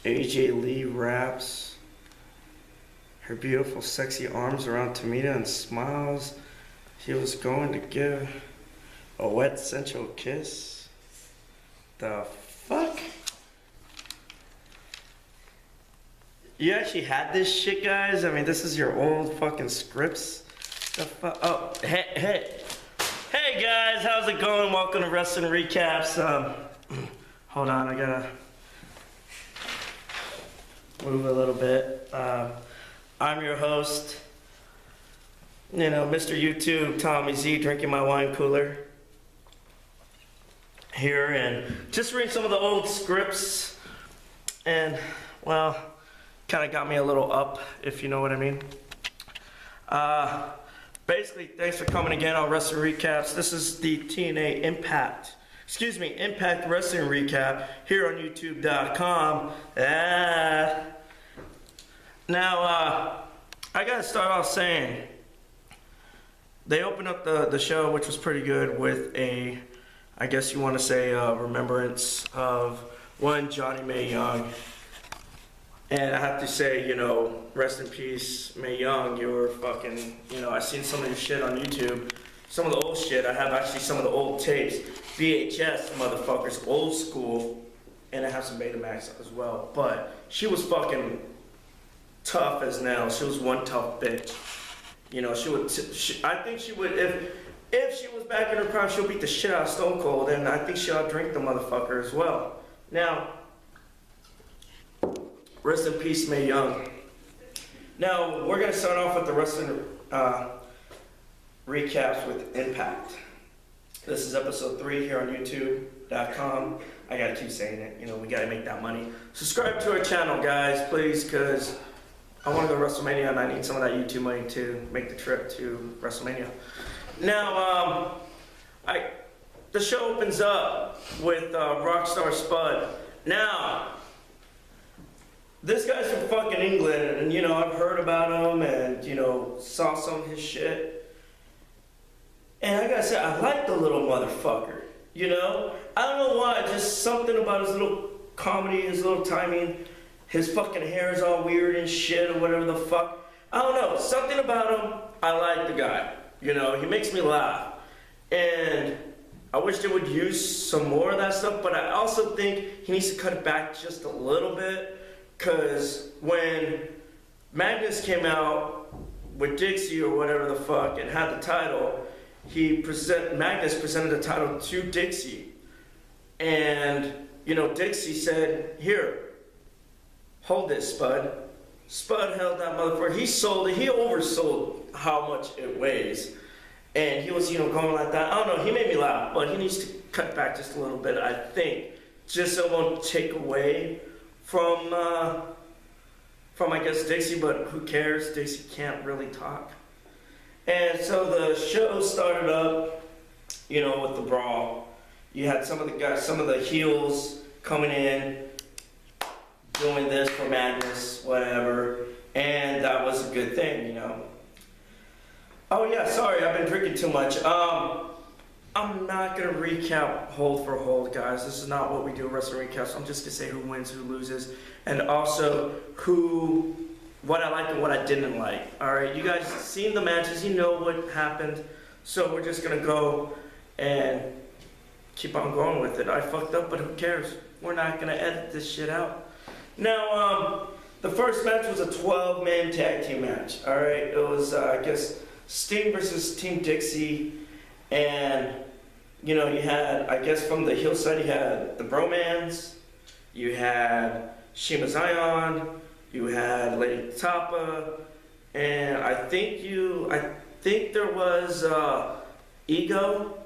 AJ Lee wraps her beautiful, sexy arms around Tamina and smiles. He was going to give a wet, sensual kiss. The fuck? You actually had this shit, guys? I mean, this is your old fucking scripts. The fuck? Oh, hey guys, how's it going? Welcome to Wrestling Recaps. Hold on, I gotta move a little bit. I'm your host, Mr. YouTube, Tommy Z, drinking my wine cooler here, and just reading some of the old scripts, and, well, kind of got me a little up, if you know what I mean. Basically, thanks for coming again on Wrestling Recaps. This is the TNA Impact Wrestling Recap here on YouTube.com. Now, I gotta start off saying, they opened up the show, which was pretty good, with a, I guess you want to say, remembrance of one Johnny Mae Young. And I have to say, rest in peace, Mae Young. You were fucking, I've seen some of your shit on YouTube. Some of the old shit. I have actually some of the old tapes. VHS, motherfuckers, old school. And I have some Betamax as well. But she was fucking tough as nails. She was one tough bitch. I think she would, if she was back in her prime, she'll beat the shit out of Stone Cold. And I think she'll drink the motherfucker as well. Now, rest in peace, Mae Young. Now, we're going to start off with the wrestling recaps with Impact. This is episode 3 here on YouTube.com. I got to keep saying it. We got to make that money. Subscribe to our channel, guys, please, because I want to go to WrestleMania, and I need some of that YouTube money to make the trip to WrestleMania. Now, the show opens up with Rockstar Spud. Now, this guy's from fucking England, and I've heard about him and saw some of his shit. And I gotta say, I like the little motherfucker. I don't know why, just something about his little comedy, his little timing, his fucking hair is all weird and shit or whatever the fuck. I don't know, something about him, I like the guy. He makes me laugh. And I wish they would use some more of that stuff, but I also think he needs to cut it back just a little bit. Because when Magnus came out with Dixie or whatever the fuck and had the title, Magnus presented the title to Dixie. And, Dixie said, "Here, hold this, Spud." Spud held that motherfucker. He sold it. He oversold how much it weighs. And he was, going like that. I don't know. He made me laugh. But he needs to cut back just a little bit, I think. Just so it won't take away from I guess Dixie, but who cares? Dixie can't really talk. And so the show started up, with the brawl. You had some of the guys, some of the heels coming in, doing this for Magnus, whatever, and that was a good thing, Oh yeah, sorry, I've been drinking too much. I'm not going to recap hold for hold, guys. This is not what we do in Wrestling Recaps. I'm just going to say who wins, who loses, and also what I like and what I didn't like. All right, you guys seen the matches. You know what happened. So we're just going to go and keep on going with it. I fucked up, but who cares? We're not going to edit this shit out. Now, the first match was a 12-man tag team match. All right, it was, I guess, Sting versus Team Dixie. And, you had, I guess from the heel side, you had the Bromans, you had Shima Zion, you had Lady Tapa, and I think there was Ego.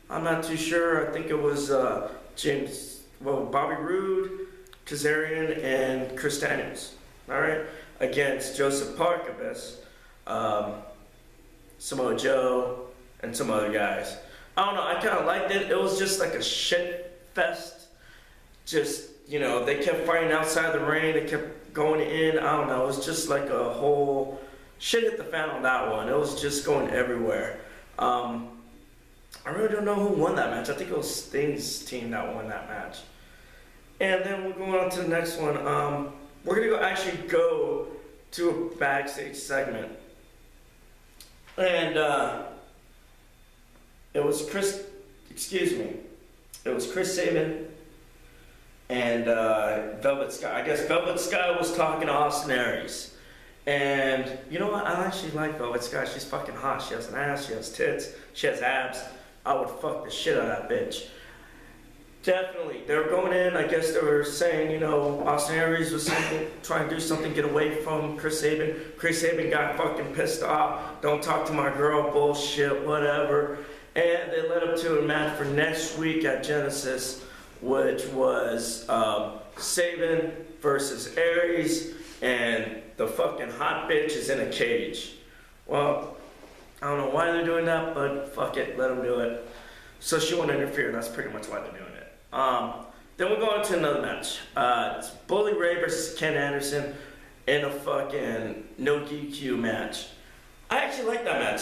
I'm not too sure. I think it was Bobby Roode, Kazarian, and Chris Daniels. All right, against Joseph Parkabus, Samoa Joe, and some other guys. I don't know, I kind of liked it. It was just like a shit fest. Just, they kept fighting outside the ring. They kept going in. I don't know, it was just like a whole shit hit the fan on that one. It was just going everywhere. I really don't know who won that match. I think it was Sting's team that won that match. And then we're going on to the next one. We're gonna actually go to a backstage segment, and it was Chris Sabin and Velvet Sky. I guess Velvet Sky was talking to Austin Aries. And you know what? I actually like Velvet Sky. She's fucking hot. She has an ass, she has tits, she has abs. I would fuck the shit out of that bitch. Definitely. They were going in, I guess they were saying, you know, Austin Aries was trying to do something, get away from Chris Sabin. Chris Sabin got fucking pissed off. Don't talk to my girl, bullshit, whatever. And they led up to a match for next week at Genesis, which was Sabin versus Aries, and the fucking hot bitch is in a cage. Well, I don't know why they're doing that, but fuck it, let them do it. So she won't interfere, that's pretty much why they're doing it. Then we'll go on to another match. It's Bully Ray versus Ken Anderson in a fucking no DQ match. I actually like that match.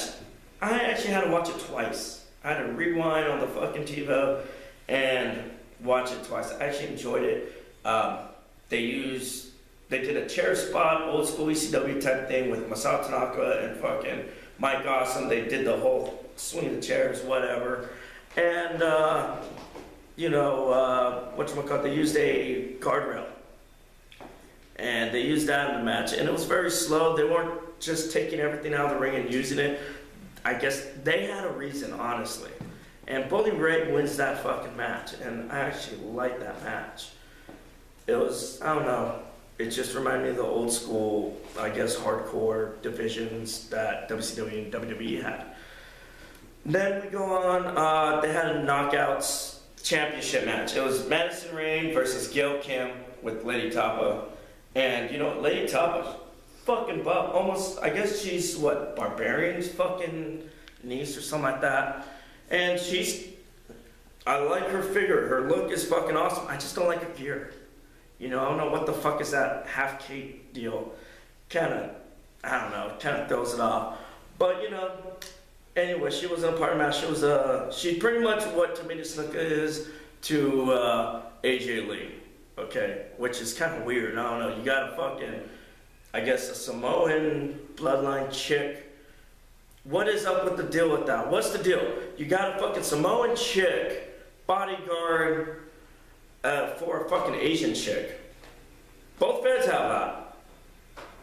I actually had to watch it twice. I had to rewind on the fucking TiVo and watch it twice. I actually enjoyed it. They did a chair spot, old school ECW type thing with Masato Tanaka and fucking Mike Awesome. They did the whole swing the chairs, whatever. And, they used a guardrail. And they used that in the match. And it was very slow. They weren't just taking everything out of the ring and using it. I guess they had a reason, honestly. And Bully Ray wins that fucking match. And I actually like that match. It was, I don't know. It just reminded me of the old school, I guess, hardcore divisions that WCW and WWE had. Then we go on, they had a Knockouts championship match. It was Madison Rayne versus Gail Kim with Lady Tapa. And, you know, Lady Tapa's fucking buff. Almost, I guess she's, Barbarian's fucking niece or something like that. And I like her figure. Her look is fucking awesome. I just don't like her gear. You know, I don't know what the fuck is that half cape deal. Kind of throws it off. But, you know, anyway, she wasn't a part of the match. She's pretty much what Tamina Snuka is to AJ Lee, okay? Which is kind of weird. I don't know. You got a fucking, I guess, a Samoan bloodline chick. What is up with the deal with that? What's the deal? You got a fucking Samoan chick, bodyguard, for a fucking Asian chick. Both feds have that.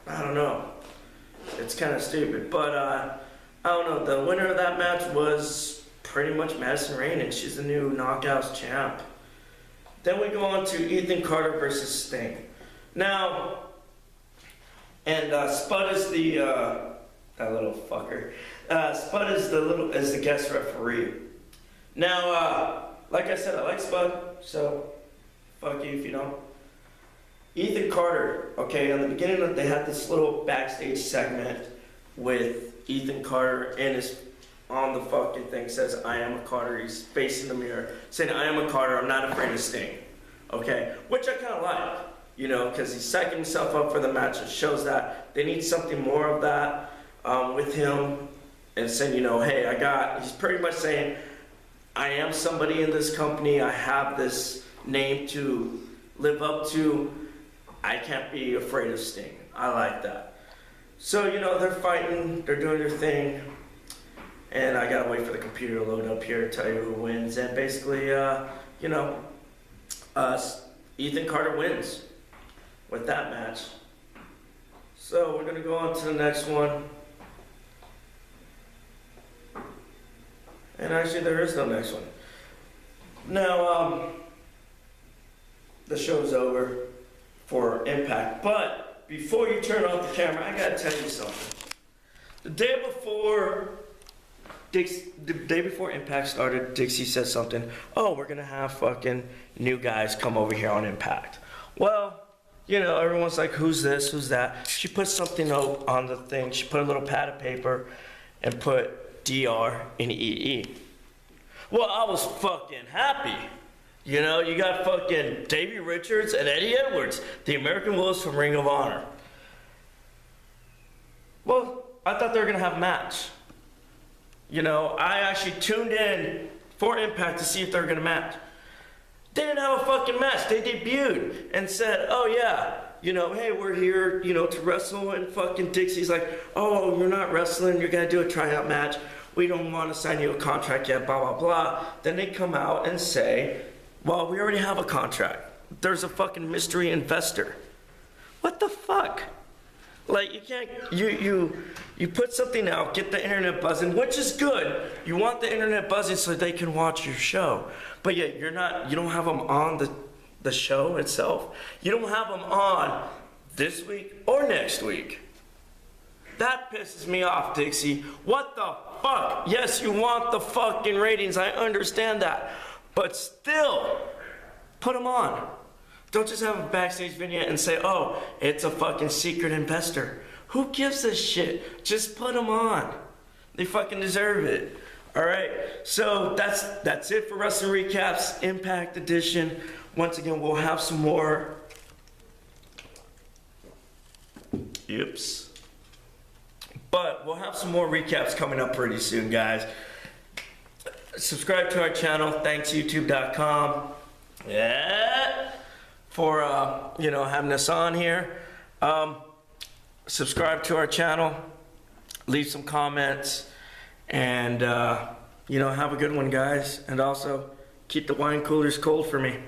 I don't know. It's kind of stupid, but I don't know. The winner of that match was pretty much Madison Rayne, and she's the new Knockouts champ. Then we go on to Ethan Carter versus Sting. Now, and Spud is the that little fucker. Spud is the guest referee. Now, like I said, I like Spud, so fuck you if you don't. Ethan Carter, okay, in the beginning they had this little backstage segment with Ethan Carter, and his on the fucking thing says, I am a Carter. He's facing the mirror saying, I am a Carter, I'm not afraid of Sting. Okay, which I kind of like, you know, because he's psyching himself up for the match. It shows that they need something more of that with him, and saying, you know, hey, he's pretty much saying, I am somebody in this company, I have this name to live up to, I can't be afraid of Sting. I like that. So, you know, they're fighting, they're doing their thing, and I gotta wait for the computer to load up here to tell you who wins. And basically, you know, Ethan Carter wins with that match. So we're gonna go on to the next one. And actually, there is no next one. Now, the show's over for Impact, but before you turn off the camera, I gotta tell you something. The day before Impact started, Dixie said something. Oh, we're gonna have fucking new guys come over here on Impact. Well, you know, everyone's like, who's this, who's that? She put something on the thing. She put a little pad of paper and put DR and EE. Well, I was fucking happy. You know, you got fucking Davey Richards and Eddie Edwards, the American Wolves from Ring of Honor. Well, I thought they were gonna have a match. You know, I actually tuned in for Impact to see if they were gonna match. They didn't have a fucking match. They debuted and said, oh yeah, you know, hey, we're here, you know, to wrestle. And fucking Dixie's like, oh, you're not wrestling. You're going to do a tryout match. We don't want to sign you a contract yet, blah, blah, blah. Then they come out and say, well, we already have a contract. There's a fucking mystery investor. What the fuck? Like, you can't, you put something out, get the internet buzzing, which is good. You want the internet buzzing so they can watch your show. But yet, you don't have them on the show itself. You don't have them on this week or next week. That pisses me off, Dixie. What the fuck? Yes, you want the fucking ratings, I understand that. But still, put them on. Don't just have a backstage vignette and say, oh, it's a fucking secret investor. Who gives a shit? Just put them on. They fucking deserve it. All right, so that's it for Wrestling Recaps Impact Edition. Once again, we'll have some more. Oops. But we'll have some more recaps coming up pretty soon, guys. Subscribe to our channel. Thanks, YouTube.com. Yeah. For you know, having us on here. Subscribe to our channel. Leave some comments. And, you know, have a good one, guys. And also, keep the wine coolers cold for me.